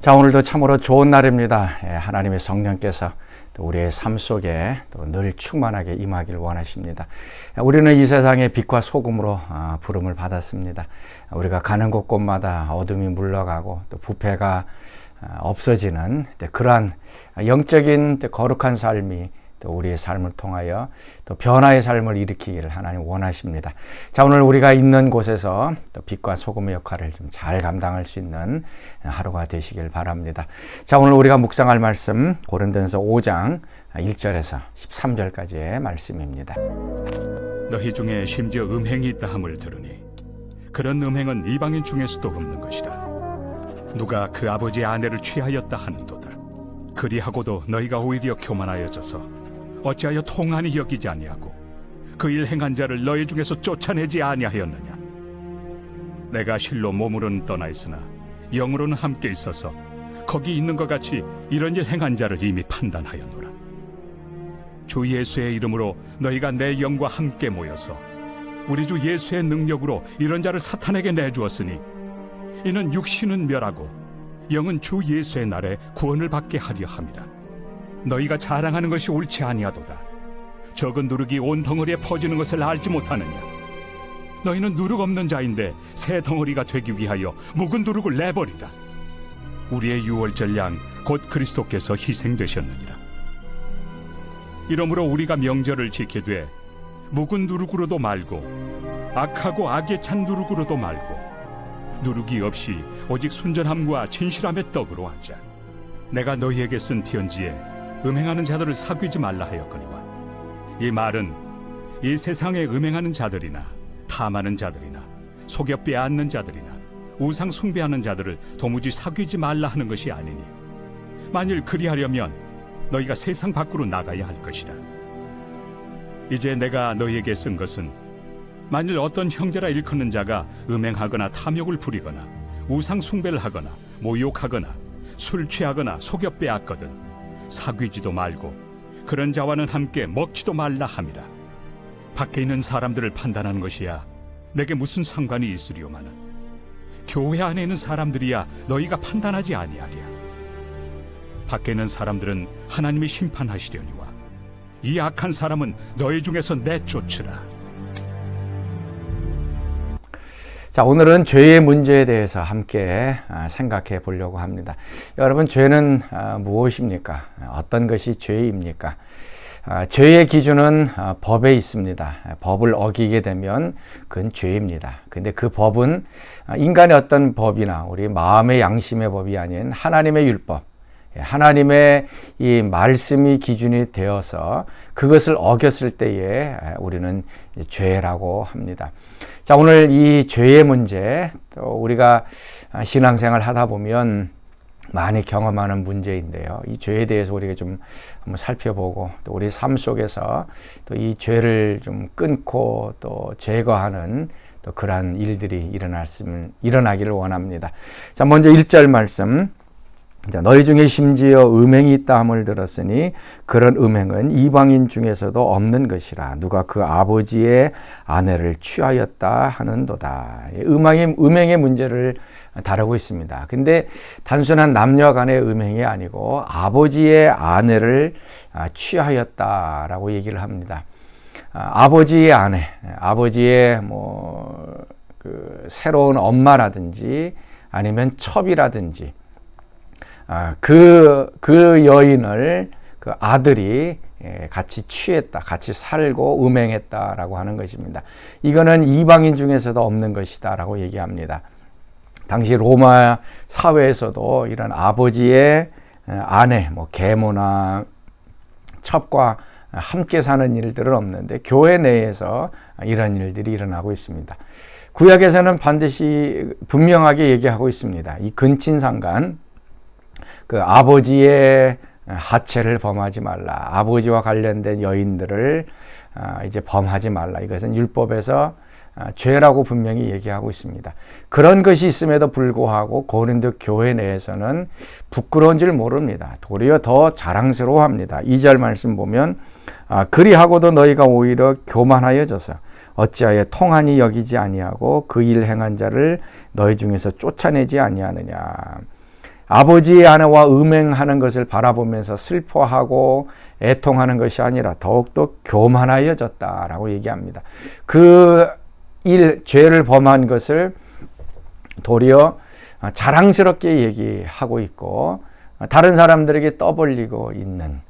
자, 오늘도 참으로 좋은 날입니다. 하나님의 성령께서 또 우리의 삶 속에 또 늘 충만하게 임하길 원하십니다. 우리는 이 세상의 빛과 소금으로 부름을 받았습니다. 우리가 가는 곳곳마다 어둠이 물러가고 또 부패가 없어지는 그러한 영적인 거룩한 삶이 또 우리의 삶을 통하여 또 변화의 삶을 일으키기를 하나님 원하십니다. 자, 오늘 우리가 있는 곳에서 또 빛과 소금의 역할을 좀 잘 감당할 수 있는 하루가 되시길 바랍니다. 자, 오늘 우리가 묵상할 말씀 고린도전서 5장 1절에서 13절까지의 말씀입니다. 너희 중에 심지어 음행이 있다 함을 들으니 그런 음행은 이방인 중에서도 없는 것이라. 누가 그 아버지의 아내를 취하였다 하는도다. 그리하고도 너희가 오히려 교만하여져서 어찌하여 통한이 여기지 아니하고 그 일 행한 자를 너희 중에서 쫓아내지 아니하였느냐. 내가 실로 몸으로는 떠나 있으나 영으로는 함께 있어서 거기 있는 것 같이 이런 일 행한 자를 이미 판단하였노라. 주 예수의 이름으로 너희가 내 영과 함께 모여서 우리 주 예수의 능력으로 이런 자를 사탄에게 내주었으니 이는 육신은 멸하고 영은 주 예수의 날에 구원을 받게 하려 함이라. 너희가 자랑하는 것이 옳지 아니하도다. 적은 누룩이 온 덩어리에 퍼지는 것을 알지 못하느냐. 너희는 누룩 없는 자인데 새 덩어리가 되기 위하여 묵은 누룩을 내버리라. 우리의 유월절 양 곧 그리스도께서 희생되셨느니라. 이러므로 우리가 명절을 지키되 묵은 누룩으로도 말고 악하고 악에 찬 누룩으로도 말고 누룩이 없이 오직 순전함과 진실함의 떡으로 하자. 내가 너희에게 쓴 편지에 음행하는 자들을 사귀지 말라 하였거니와 이 말은 이 세상에 음행하는 자들이나 탐하는 자들이나 속여 빼앗는 자들이나 우상 숭배하는 자들을 도무지 사귀지 말라 하는 것이 아니니 만일 그리하려면 너희가 세상 밖으로 나가야 할 것이다. 이제 내가 너희에게 쓴 것은 만일 어떤 형제라 일컫는 자가 음행하거나 탐욕을 부리거나 우상 숭배를 하거나 모욕하거나 술 취하거나 속여 빼앗거든 사귀지도 말고 그런 자와는 함께 먹지도 말라 함이라. 밖에 있는 사람들을 판단하는 것이야 내게 무슨 상관이 있으리오마는 교회 안에 있는 사람들이야 너희가 판단하지 아니하랴. 밖에 있는 사람들은 하나님이 심판하시려니와 이 악한 사람은 너희 중에서 내쫓으라. 자, 오늘은 죄의 문제에 대해서 함께 생각해 보려고 합니다. 여러분, 죄는 무엇입니까? 어떤 것이 죄입니까? 죄의 기준은 법에 있습니다. 법을 어기게 되면 그건 죄입니다. 근데 그 법은 인간의 어떤 법이나 우리 마음의 양심의 법이 아닌 하나님의 율법, 하나님의 이 말씀이 기준이 되어서 그것을 어겼을 때에 우리는 죄라고 합니다. 자, 오늘 이 죄의 문제, 또 우리가 신앙생활 하다 보면 많이 경험하는 문제인데요. 이 죄에 대해서 우리가 좀 한번 살펴보고 또 우리 삶 속에서 또 이 죄를 좀 끊고 또 제거하는 또 그러한 일들이 일어나기를 원합니다. 자, 먼저 1절 말씀. 자, 너희 중에 심지어 음행이 있다 함을 들었으니 그런 음행은 이방인 중에서도 없는 것이라. 누가 그 아버지의 아내를 취하였다 하는도다. 음행의 문제를 다루고 있습니다. 근데 단순한 남녀 간의 음행이 아니고 아버지의 아내를 취하였다라고 얘기를 합니다. 아버지의 아내, 아버지의 새로운 엄마라든지 아니면 첩이라든지 그 여인을 그 아들이 같이 취했다, 같이 살고 음행했다라고 하는 것입니다. 이거는 이방인 중에서도 없는 것이다라고 얘기합니다. 당시 로마 사회에서도 이런 아버지의 아내, 계모나 첩과 함께 사는 일들은 없는데 교회 내에서 이런 일들이 일어나고 있습니다. 구약에서는 반드시 분명하게 얘기하고 있습니다. 이 근친상간, 그 아버지의 하체를 범하지 말라. 아버지와 관련된 여인들을 이제 범하지 말라. 이것은 율법에서 죄라고 분명히 얘기하고 있습니다. 그런 것이 있음에도 불구하고 고린도 교회 내에서는 부끄러운 줄 모릅니다. 도리어 더 자랑스러워합니다. 2절 말씀 보면 그리하고도 너희가 오히려 교만하여져서 어찌하여 통한이 여기지 아니하고 그 일 행한 자를 너희 중에서 쫓아내지 아니하느냐. 아버지의 아내와 음행하는 것을 바라보면서 슬퍼하고 애통하는 것이 아니라 더욱더 교만하여졌다라고 얘기합니다. 그 죄를 범한 것을 도리어 자랑스럽게 얘기하고 있고 다른 사람들에게 떠벌리고 있는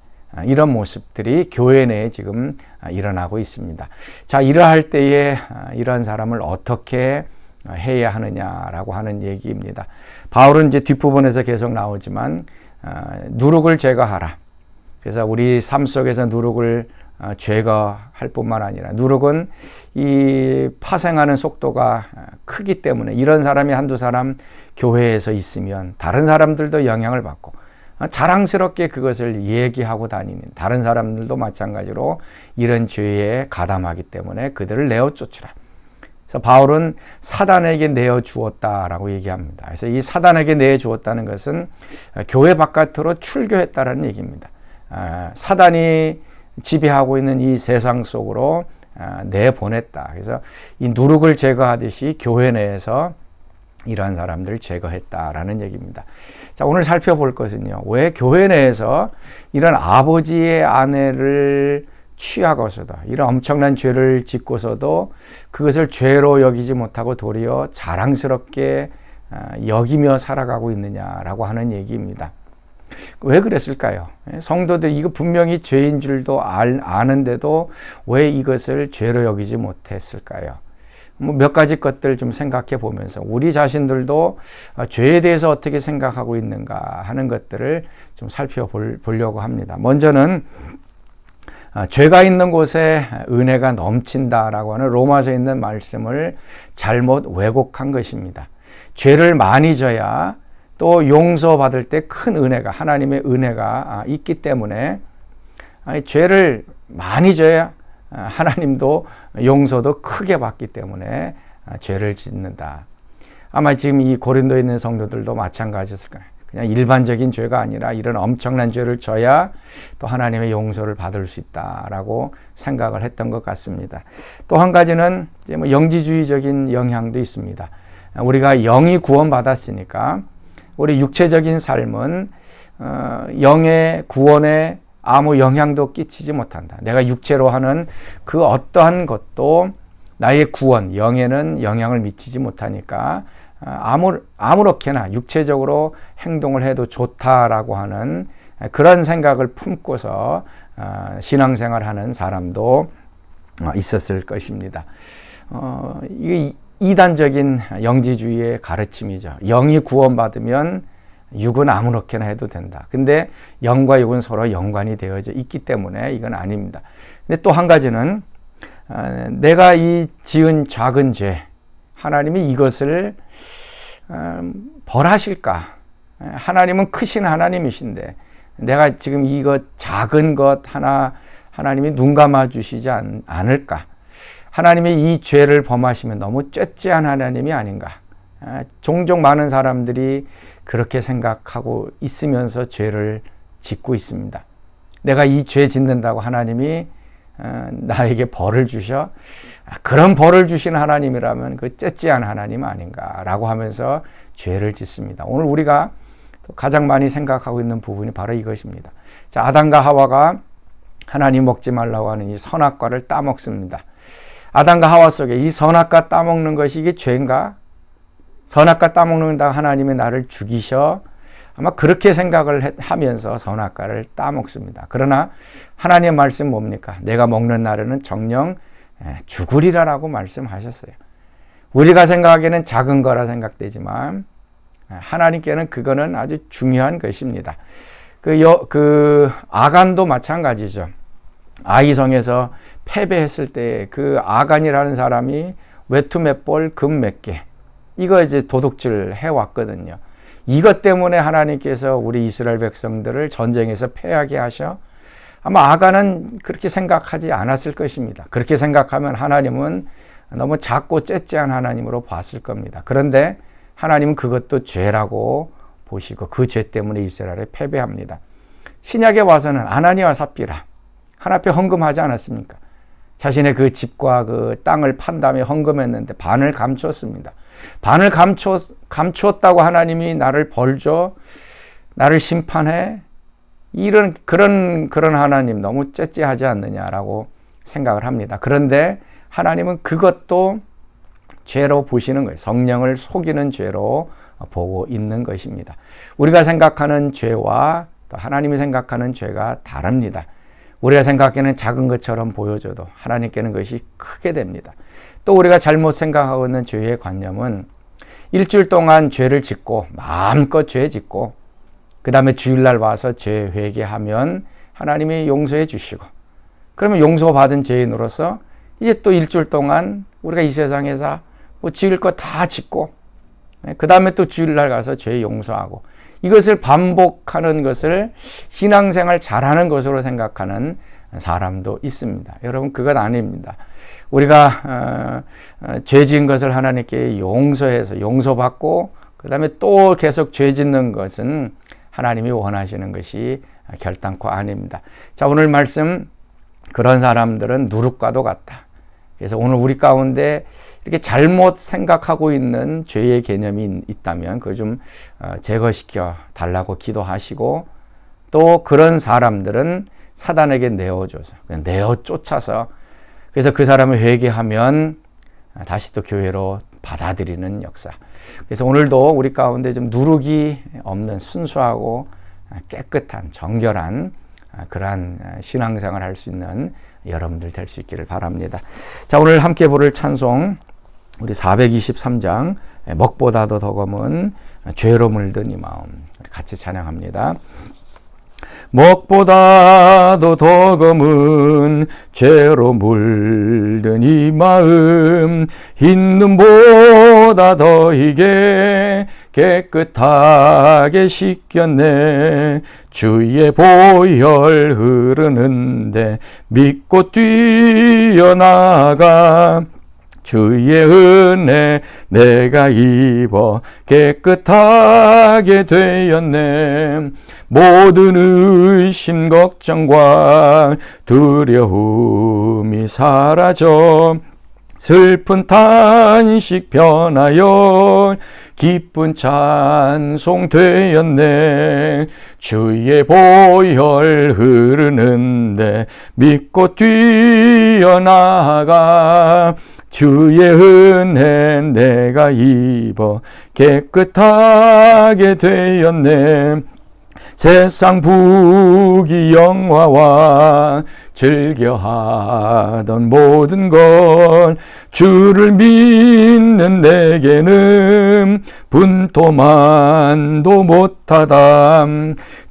이런 모습들이 교회 내에 지금 일어나고 있습니다. 자, 이러할 때에 이러한 사람을 어떻게 해야 하느냐라고 하는 얘기입니다. 바울은 이제 뒷부분에서 계속 나오지만 누룩을 제거하라. 그래서 우리 삶 속에서 누룩을 제거할 뿐만 아니라 누룩은 이 파생하는 속도가 크기 때문에 이런 사람이 한두 사람 교회에서 있으면 다른 사람들도 영향을 받고 자랑스럽게 그것을 얘기하고 다니는 다른 사람들도 마찬가지로 이런 죄에 가담하기 때문에 그들을 내어 쫓으라. 그래서 바울은 사단에게 내어 주었다라고 얘기합니다. 그래서 이 사단에게 내어 주었다는 것은 교회 바깥으로 출교했다라는 얘기입니다. 사단이 지배하고 있는 이 세상 속으로 내보냈다. 그래서 이 누룩을 제거하듯이 교회 내에서 이러한 사람들을 제거했다라는 얘기입니다. 자, 오늘 살펴볼 것은요. 왜 교회 내에서 이런 아버지의 아내를 취하고서도 이런 엄청난 죄를 짓고서도 그것을 죄로 여기지 못하고 도리어 자랑스럽게 여기며 살아가고 있느냐라고 하는 얘기입니다. 왜 그랬을까요? 성도들이 이거 분명히 죄인 줄도 아는데도 왜 이것을 죄로 여기지 못했을까요? 몇 가지 것들 좀 생각해 보면서 우리 자신들도 죄에 대해서 어떻게 생각하고 있는가 하는 것들을 좀 살펴보려고 합니다. 먼저는 죄가 있는 곳에 은혜가 넘친다라고 하는 로마서에 있는 말씀을 잘못 왜곡한 것입니다. 죄를 많이 져야 또 용서받을 때 큰 은혜가 하나님의 은혜가 있기 때문에 죄를 많이 져야 하나님도 용서도 크게 받기 때문에 죄를 짓는다. 아마 지금 이 고린도에 있는 성도들도 마찬가지였을 거예요. 그냥 일반적인 죄가 아니라 이런 엄청난 죄를 져야 또 하나님의 용서를 받을 수 있다라고 생각을 했던 것 같습니다. 또 한 가지는 이제 뭐 영지주의적인 영향도 있습니다. 우리가 영이 구원받았으니까 우리 육체적인 삶은 영의 구원에 아무 영향도 끼치지 못한다. 내가 육체로 하는 그 어떠한 것도 나의 구원, 영에는 영향을 미치지 못하니까 아무렇게나 육체적으로 행동을 해도 좋다라고 하는 그런 생각을 품고서 신앙생활하는 사람도 있었을 것입니다. 이게 이단적인 영지주의의 가르침이죠. 영이 구원받으면 육은 아무렇게나 해도 된다. 근데 영과 육은 서로 연관이 되어져 있기 때문에 이건 아닙니다. 근데 또 한 가지는 내가 이 지은 작은 죄, 하나님이 이것을 벌하실까? 하나님은 크신 하나님이신데 내가 지금 이것 작은 것 하나 하나님이 눈 감아 주시지 않을까? 하나님이 이 죄를 범하시면 너무 쨈째한 하나님이 아닌가? 종종 많은 사람들이 그렇게 생각하고 있으면서 죄를 짓고 있습니다. 내가 이 죄 짓는다고 하나님이 나에게 벌을 주셔? 그런 벌을 주신 하나님이라면 그 쨈째한 하나님 아닌가라고 하면서 죄를 짓습니다. 오늘 우리가 가장 많이 생각하고 있는 부분이 바로 이것입니다. 자, 아담과 하와가 하나님 먹지 말라고 하는 이 선악과를 따먹습니다. 아담과 하와 속에 이 선악과 따먹는 것이 이게 죄인가? 선악과 따먹는다 하나님이 나를 죽이셔? 아마 그렇게 생각을 하면서 선악과를 따먹습니다. 그러나 하나님의 말씀 뭡니까? 내가 먹는 날에는 정녕 죽으리라라고 말씀하셨어요. 우리가 생각하기에는 작은 거라 생각되지만 하나님께는 그거는 아주 중요한 것입니다. 그 아간도 마찬가지죠. 아이성에서 패배했을 때 그 아간이라는 사람이 외투 몇 벌, 금 몇 개, 이거 이제 도둑질 해왔거든요. 이것 때문에 하나님께서 우리 이스라엘 백성들을 전쟁에서 패하게 하셔? 아마 아간은 그렇게 생각하지 않았을 것입니다. 그렇게 생각하면 하나님은 너무 작고 째째한 하나님으로 봤을 겁니다. 그런데 하나님은 그것도 죄라고 보시고 그 죄 때문에 이스라엘에 패배합니다. 신약에 와서는 아나니와 삽비라 하나님 앞에 헌금하지 않았습니까? 자신의 그 집과 그 땅을 판 다음에 헌금했는데 반을 감추었습니다. 반을 감추었다고 하나님이 나를 벌 줘? 나를 심판해? 그런 하나님 너무 째째하지 않느냐라고 생각을 합니다. 그런데 하나님은 그것도 죄로 보시는 거예요. 성령을 속이는 죄로 보고 있는 것입니다. 우리가 생각하는 죄와 또 하나님이 생각하는 죄가 다릅니다. 우리가 생각하는 작은 것처럼 보여져도 하나님께는 그것이 크게 됩니다. 또 우리가 잘못 생각하고 있는 죄의 관념은 일주일 동안 죄를 짓고 마음껏 죄 짓고 그 다음에 주일날 와서 죄 회개하면 하나님이 용서해 주시고 그러면 용서받은 죄인으로서 이제 또 일주일 동안 우리가 이 세상에서 뭐 지을 거 다 짓고 그 다음에 또 주일날 가서 죄 용서하고 이것을 반복하는 것을 신앙생활 잘하는 것으로 생각하는 사람도 있습니다. 여러분 그건 아닙니다. 우리가 죄 지은 것을 하나님께 용서해서 용서받고 그 다음에 또 계속 죄 짓는 것은 하나님이 원하시는 것이 결단코 아닙니다. 자, 오늘 말씀 그런 사람들은 누룩과도 같다. 그래서 오늘 우리 가운데 이렇게 잘못 생각하고 있는 죄의 개념이 있다면 그걸 좀 제거시켜 달라고 기도하시고 또 그런 사람들은 사단에게 내어줘서 내어 쫓아서 그래서 그 사람을 회개하면 다시 또 교회로 받아들이는 역사. 그래서 오늘도 우리 가운데 좀 누룩이 없는 순수하고 깨끗한 정결한 그러한 신앙생활을 할 수 있는 여러분들 될 수 있기를 바랍니다. 자, 오늘 함께 부를 찬송 우리 423장 먹보다도 더 검은 죄로 물든 이 마음 같이 찬양합니다. 먹보다도 더 검은 죄로 물든 이 마음 흰 눈보다 더 희게 깨끗하게 씻겼네. 주의 보혈 흐르는데 믿고 뛰어나가 주의 은혜 내가 입어 깨끗하게 되었네. 모든 의심 걱정과 두려움이 사라져 슬픈 탄식 변하여 기쁜 찬송 되었네. 주의 보혈 흐르는데 믿고 뛰어나가 주의 은혜 내가 입어 깨끗하게 되었네. 세상 부귀 영화와 즐겨하던 모든 것 주를 믿는 내게는 분토만도 못하다.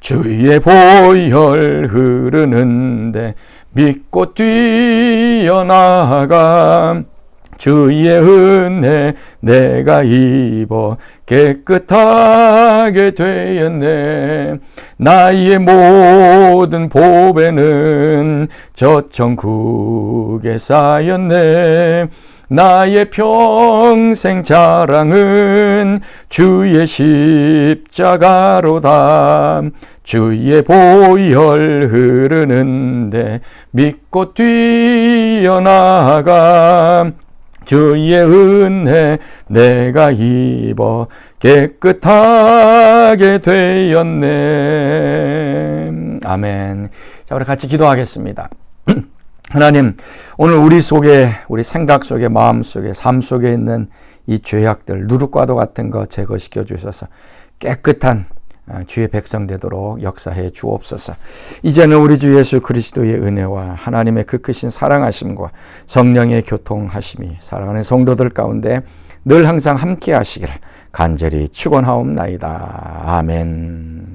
주의 보혈 흐르는데 믿고 뛰어나가 주의 은혜 내가 입어 깨끗하게 되었네. 나의 모든 보배는 저 천국에 쌓였네. 나의 평생 자랑은 주의 십자가로다. 주의 보혈 흐르는데 믿고 뛰어나가 주의 은혜 내가 입어 깨끗하게 되었네. 아멘. 자, 우리 같이 기도하겠습니다. 하나님, 오늘 우리 속에, 우리 생각 속에, 마음 속에, 삶 속에 있는 이 죄악들, 누룩과도 같은 거 제거시켜 주셔서 깨끗한 주의 백성 되도록 역사해 주옵소서. 이제는 우리 주 예수 그리스도의 은혜와 하나님의 그 크신 사랑하심과 성령의 교통하심이 사랑하는 성도들 가운데 늘 항상 함께 하시기를 간절히 축원하옵나이다. 아멘.